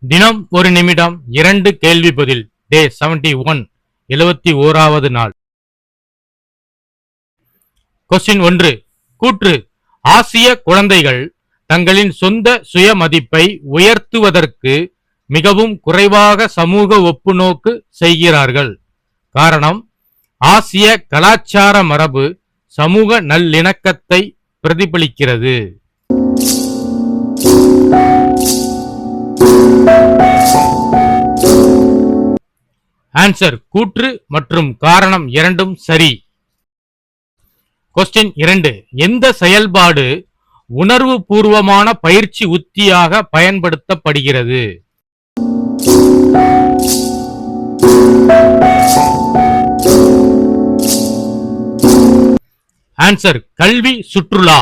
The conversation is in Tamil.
தினம் ஒரு நிமிடம் 2 கேள்வி பதில். டே 71, 71வது நாள். கொஸ்டின் 1. கூற்று: ஆசிய குழந்தைகள் தங்களின் சொந்த சுய மதிப்பை உயர்த்துவதற்கு மிகவும் குறைவாக சமூக ஒப்புநோக்கு செய்கிறார்கள். காரணம்: ஆசிய கலாச்சார மரபு சமூக நல்லிணக்கத்தை பிரதிபலிக்கிறது. ஆன்சர்: கூற்று மற்றும் காரணம் இரண்டும் சரி. கொஸ்டின் 2. எந்த செயல்பாடு உணர்வு பூர்வமான பயிற்சி உத்தியாக பயன்படுத்தப்படுகிறது? ஆன்சர்: கல்வி சுற்றுலா.